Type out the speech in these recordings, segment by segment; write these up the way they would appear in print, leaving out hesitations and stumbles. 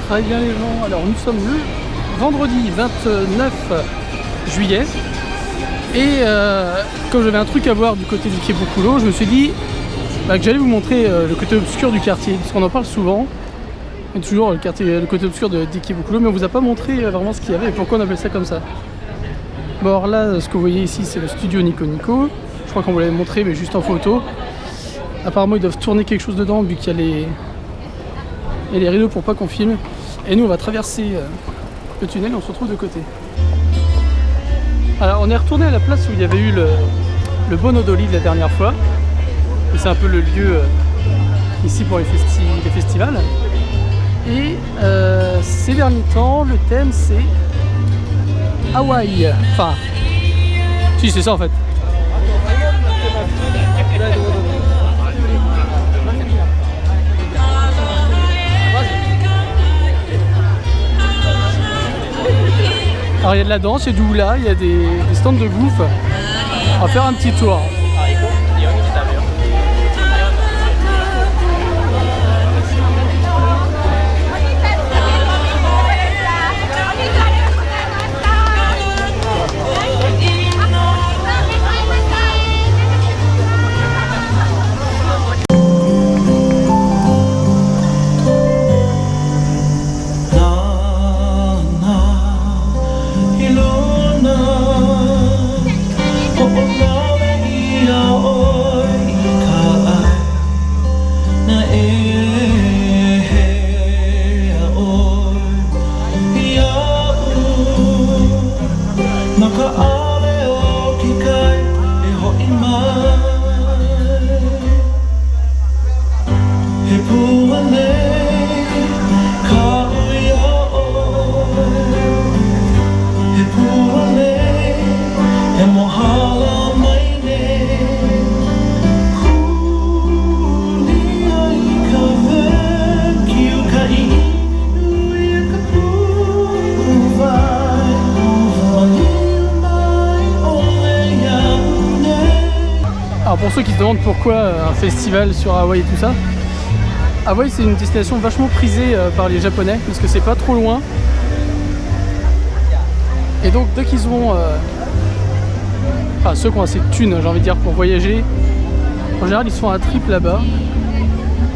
Très bien les gens, alors nous sommes le vendredi 29 juillet et comme j'avais un truc à voir du côté du quai Boucoulot, je me suis dit que j'allais vous montrer le côté obscur du quartier, parce qu'on en parle souvent, et toujours le côté obscur du quai Boucoulot, mais on vous a pas montré vraiment ce qu'il y avait et pourquoi on appelle ça comme ça. Bon alors là, ce que vous voyez ici, c'est le studio Nico Nico, je crois qu'on vous l'avait montré mais juste en photo. Apparemment ils doivent tourner quelque chose dedans vu qu'il y a les rideaux pour pas qu'on filme. Et nous on va traverser le tunnel et on se retrouve de côté. Alors on est retourné à la place où il y avait eu le Bonodoli de la dernière fois. C'est un peu le lieu ici pour les festivals. Et ces derniers temps, le thème c'est Hawaï. Enfin, si c'est ça en fait. Alors il y a de la danse, il y a du hula, il y a des stands de bouffe. On va faire un petit tour. Alors pour ceux qui se demandent pourquoi un festival sur Hawaï et tout ça, Hawaï c'est une destination vachement prisée par les Japonais parce que c'est pas trop loin. Et donc dès qu'ils ont, enfin ceux qui ont assez de thunes j'ai envie de dire pour voyager, en général ils se font un trip là-bas.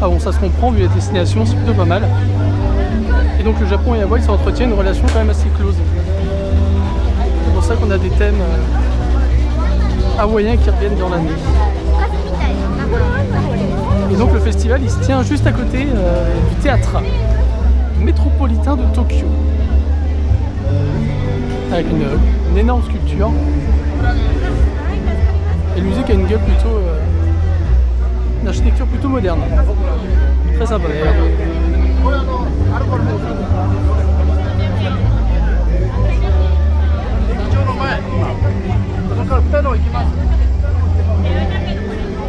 Ah bon ça se comprend vu la destination, c'est plutôt pas mal. Et donc le Japon et Hawaï ça entretient une relation quand même assez close. C'est pour ça qu'on a des thèmes hawaïens qui reviennent dans l'année. Et donc le festival il se tient juste à côté du théâtre métropolitain de Tokyo. Avec une énorme sculpture. Et le musée qui a une gueule plutôt... une architecture plutôt moderne. Très sympa d'ailleurs.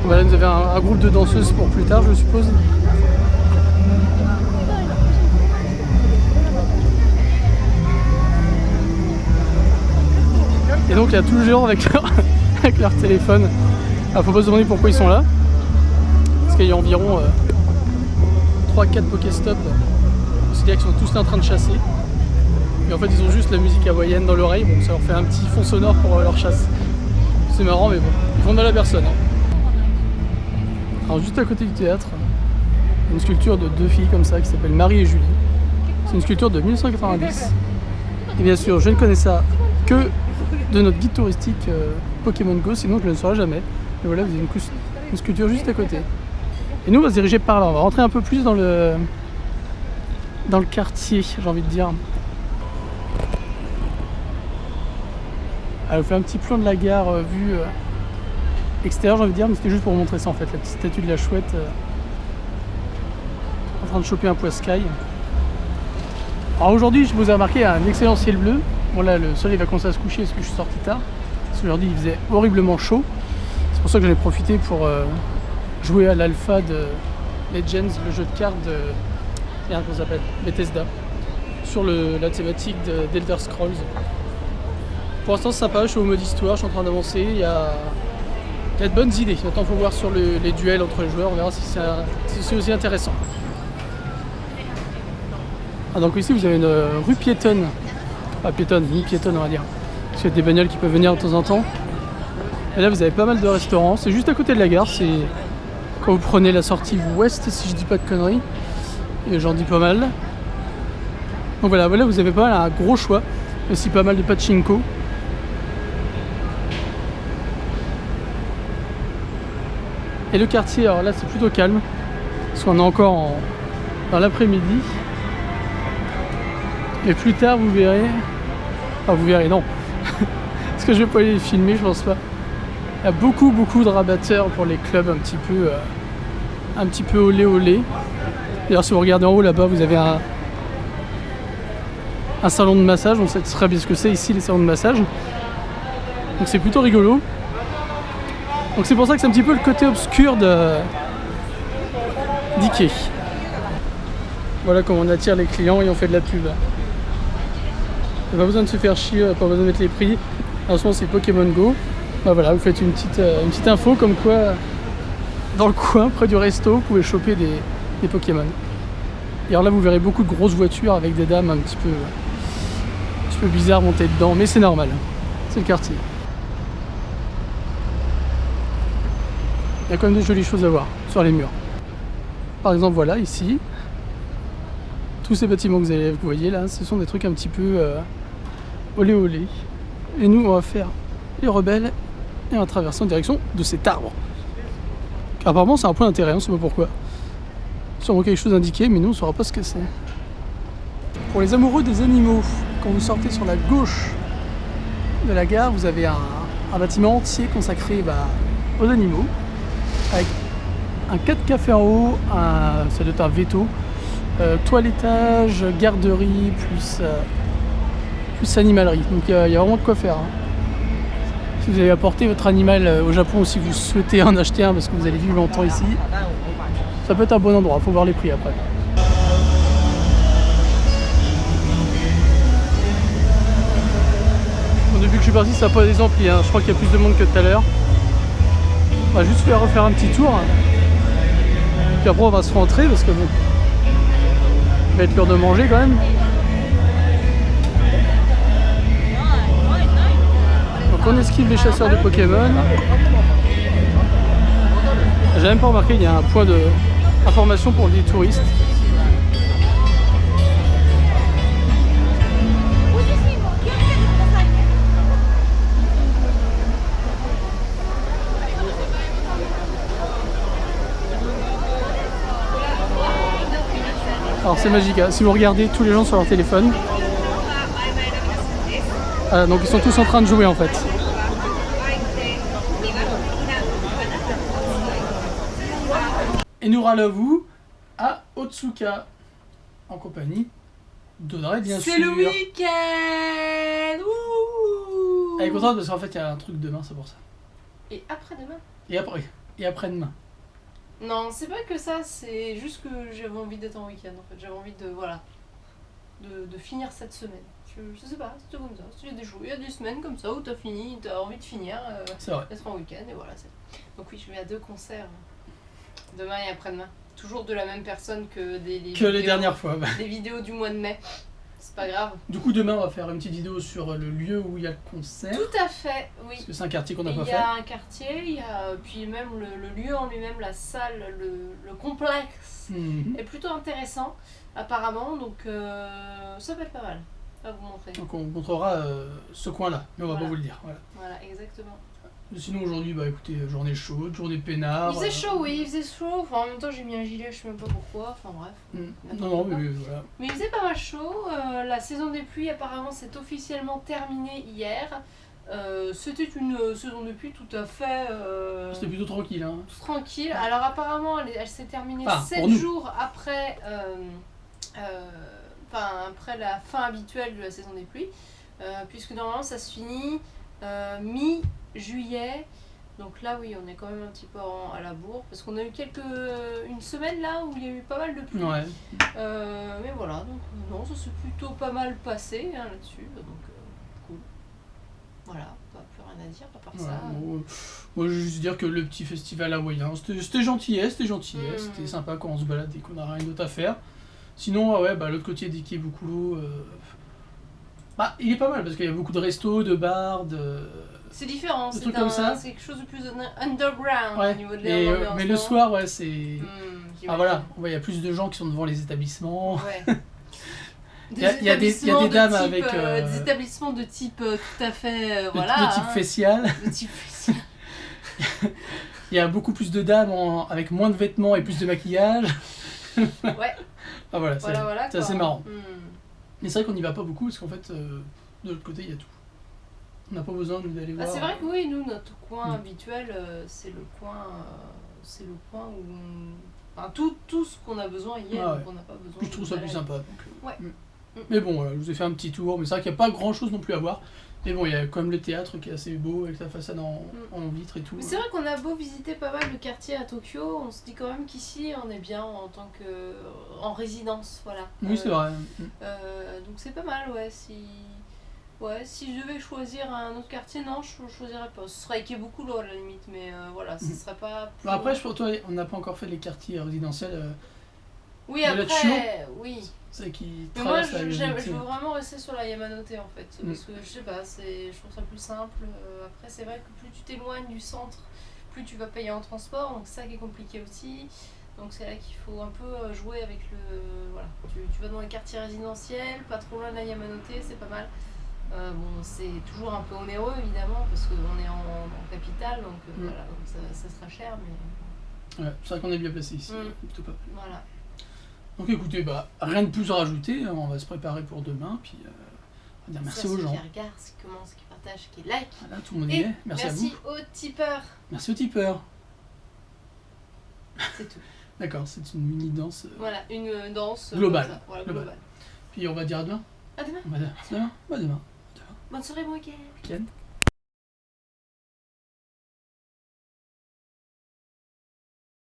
Voilà, nous avons un groupe de danseuses pour plus tard, je suppose. Et donc il y a tous les gens avec leur téléphone. Alors, faut pas se demander pourquoi ils sont là. Parce qu'il y a environ 3-4 Pokéstop. C'est-à-dire qu'ils sont tous là en train de chasser. Et en fait ils ont juste la musique hawaïenne dans l'oreille. Bon, ça leur fait un petit fond sonore pour leur chasse. C'est marrant mais bon, ils font mal à personne. Alors juste à côté du théâtre, il y a une sculpture de deux filles comme ça qui s'appelle Marie et Julie. C'est une sculpture de 1990. Et bien sûr je ne connais ça que de notre guide touristique Pokémon Go, sinon je ne le saurais jamais. Et voilà, vous avez une sculpture juste à côté. Et nous on va se diriger par là, on va rentrer un peu plus dans le quartier, j'ai envie de dire. Elle fait un petit plan de la gare vue extérieure, j'ai envie de dire, mais c'était juste pour vous montrer ça en fait, la petite statue de la chouette en train de choper un poiscaille. Alors aujourd'hui, je vous ai remarqué un excellent ciel bleu. Bon là, le soleil va commencer à se coucher parce que je suis sorti tard. Parce qu'aujourd'hui, il faisait horriblement chaud. C'est pour ça que j'en ai profité pour jouer à l'alpha de Legends, le jeu de cartes de... comment ça s'appelle, Bethesda, sur la thématique d'Elder Scrolls. Pour l'instant c'est sympa, je suis au mode histoire, je suis en train d'avancer, il y a de bonnes idées. Maintenant il faut voir sur les duels entre les joueurs, on verra si c'est aussi intéressant. Ah, donc ici vous avez une rue piétonne. Pas piétonne, ni piétonne on va dire. Parce qu'il y a des bagnoles qui peuvent venir de temps en temps. Et là vous avez pas mal de restaurants. C'est juste à côté de la gare. C'est quand vous prenez la sortie ouest, si je dis pas de conneries. Et j'en dis pas mal. Donc voilà, vous avez pas mal un gros choix. Aussi pas mal de pachinko. Et le quartier, alors là c'est plutôt calme. Parce qu'on est encore dans l'après-midi. Et plus tard vous verrez. Enfin vous verrez, non. Est-ce que je vais pas les filmer? Je pense pas. Il y a beaucoup de rabatteurs pour les clubs un petit peu olé olé. D'ailleurs si vous regardez en haut là-bas vous avez un salon de massage. On sait très bien ce que c'est ici les salons de massage. Donc c'est plutôt rigolo. Donc c'est pour ça que c'est un petit peu le côté obscur d'Ikea. Voilà comment on attire les clients et on fait de la pub. Pas besoin de se faire chier, pas besoin de mettre les prix. En ce moment c'est Pokémon Go. Bah voilà, vous faites une petite info comme quoi dans le coin, près du resto, vous pouvez choper des Pokémon. Et alors là vous verrez beaucoup de grosses voitures avec des dames un petit peu bizarres montées dedans, mais c'est normal, c'est le quartier. Il y a quand même de jolies choses à voir sur les murs. Par exemple voilà ici, tous ces bâtiments que vous voyez là, ce sont des trucs un petit peu olé olé. Et nous on va faire les rebelles et on va traverser en direction de cet arbre. Apparemment c'est un point d'intérêt, on ne sait pas pourquoi. Sûrement quelque chose indiqué, mais nous on ne saura pas ce que c'est. Pour les amoureux des animaux, quand vous sortez sur la gauche de la gare, vous avez un bâtiment entier consacré aux animaux, avec un 4 cafés en haut, ça doit être un veto, toilettage, garderie, plus animalerie. Donc il y a vraiment de quoi faire. Hein. Si vous avez apporté votre animal au Japon ou si vous souhaitez en acheter un parce que vous allez vivre longtemps ici, ça peut être un bon endroit, il faut voir les prix après. Bon, depuis que je suis parti, ça n'a pas des amplis, hein. Je crois qu'il y a plus de monde que tout à l'heure. On va juste refaire un petit tour. Puis après on va se rentrer parce que bon, il va être l'heure de manger quand même. Donc on esquive les chasseurs de Pokémon. J'ai même pas remarqué, il y a un point d'information pour les touristes. Alors c'est magique, hein. Si vous regardez tous les gens sur leur téléphone, donc ils sont tous en train de jouer en fait. Et nous rallons à Otsuka, en compagnie d'Audrey bien sûr. C'est le week-end. Elle est contente parce qu'en fait il y a un truc demain, c'est pour ça. Et après-demain. Et après-demain. Non, c'est pas que ça, c'est juste que j'avais envie d'être en week-end en fait. J'avais envie de finir cette semaine. Je sais pas, c'est tout comme ça. Il y a des semaines comme ça où t'as envie de finir, d'être en week-end et voilà. Donc oui, je vais à 2 concerts. Demain et après-demain. Toujours de la même personne que les dernières fois. Des vidéos du mois de mai. C'est pas grave. Du coup, demain, on va faire une petite vidéo sur le lieu où il y a le concert. Tout à fait, oui. Parce que c'est un quartier qu'on n'a pas fait. Il y a un quartier, puis même le lieu en lui-même, la salle, le complexe est plutôt intéressant, apparemment. Donc ça peut être pas mal à vous montrer. Donc on montrera ce coin-là, mais on va pas vous le dire. Voilà, exactement. Sinon aujourd'hui, écoutez, journée chaude, journée peinard. Il faisait chaud, oui, il faisait chaud. Enfin, en même temps, j'ai mis un gilet, je sais même pas pourquoi. Enfin bref. Non, mais voilà. Mais il faisait pas mal chaud. La saison des pluies, apparemment, s'est officiellement terminée hier. C'était une saison de pluie tout à fait. C'était plutôt tranquille. Hein. Tranquille. Alors, apparemment, elle s'est terminée 7 jours après. Après la fin habituelle de la saison des pluies. Puisque normalement, ça se finit mi-juillet. Donc là, oui, on est quand même un petit peu à la bourre. Parce qu'on a eu une semaine là où il y a eu pas mal de pluie. Ouais. Mais voilà, donc non, ça s'est plutôt pas mal passé là-dessus. Donc cool. Voilà, plus rien à dire à part ça. Moi, je veux juste dire que le petit festival hawaïen, c'était gentil, c'était sympa quand on se balade et qu'on n'a rien d'autre à faire. Sinon, ouais, bah, l'autre côté d'Ikebukuro, bah, il est pas mal parce qu'il y a beaucoup de restos, de bars, C'est différent, des trucs comme ça. c'est quelque chose de plus underground Ouais. au niveau de Et, l'ambiance. mais le non soir, ouais, c'est. Ah J'imagine. voilà, il y a plus de gens qui sont devant les établissements. Ouais. Il y a des dames avec. Des établissements de type tout à fait. Voilà. De type facial. De type facial. Il y a beaucoup plus de dames avec moins de vêtements et plus de maquillage. Ouais. Ah voilà, c'est Voilà, c'est quoi. assez marrant. Mais c'est vrai qu'on n'y va pas beaucoup parce qu'en fait, de l'autre côté, il y a tout. On n'a pas besoin d'aller voir. C'est vrai que oui, nous, notre coin Mm. habituel, c'est le coin où enfin, tout ce qu'on a besoin y est, Ah ouais. donc on n'a pas besoin. Je trouve ça de plus balade. sympa. Donc, Ouais. Mais bon, voilà, je vous ai fait un petit tour, mais c'est vrai qu'il n'y a pas grand chose non plus à voir. Mais bon, il y a quand même le théâtre qui est assez beau avec sa façade en vitre et tout. Mais c'est vrai qu'on a beau visiter pas mal de quartiers à Tokyo, on se dit quand même qu'ici on est bien en tant que en résidence, voilà. Oui, c'est vrai. Donc c'est pas mal, ouais. Si je devais choisir un autre quartier, non, je choisirais pas. Ce serait Ikebukuro à la limite, mais voilà, ce serait pas. Bah après, pour toi, on n'a pas encore fait les quartiers résidentiels. Oui, de la après, oui. C'est qui Mais moi, traverse la je veux vraiment rester sur la Yamanote en fait, parce que je sais pas, je trouve ça plus simple. Après, c'est vrai que plus tu t'éloignes du centre, plus tu vas payer en transport, donc c'est ça qui est compliqué aussi. Donc c'est là qu'il faut un peu jouer avec le. Voilà, tu vas dans les quartiers résidentiels, pas trop loin de la Yamanote, c'est pas mal. Bon, c'est toujours un peu onéreux évidemment, parce qu'on est en capitale, donc voilà, donc ça sera cher, mais. Ouais, c'est vrai qu'on est bien placé ici. Plutôt pas mal. Voilà. Donc écoutez, bah, rien de plus à rajouter, hein, on va se préparer pour demain, puis on va dire merci aux gens. Qui regardent, qui commentent, qui partagent, qui like. Voilà, tout le monde y est. Merci à vous. Merci aux tipeurs. Merci aux tipeurs. C'est tout. D'accord, c'est une mini danse. Voilà, une danse globale. comme ça. Voilà, Globale. globale. Puis on va dire à demain. À demain. On va dire à demain. Bah, demain. Bonne soirée, bon week-end. Week-end.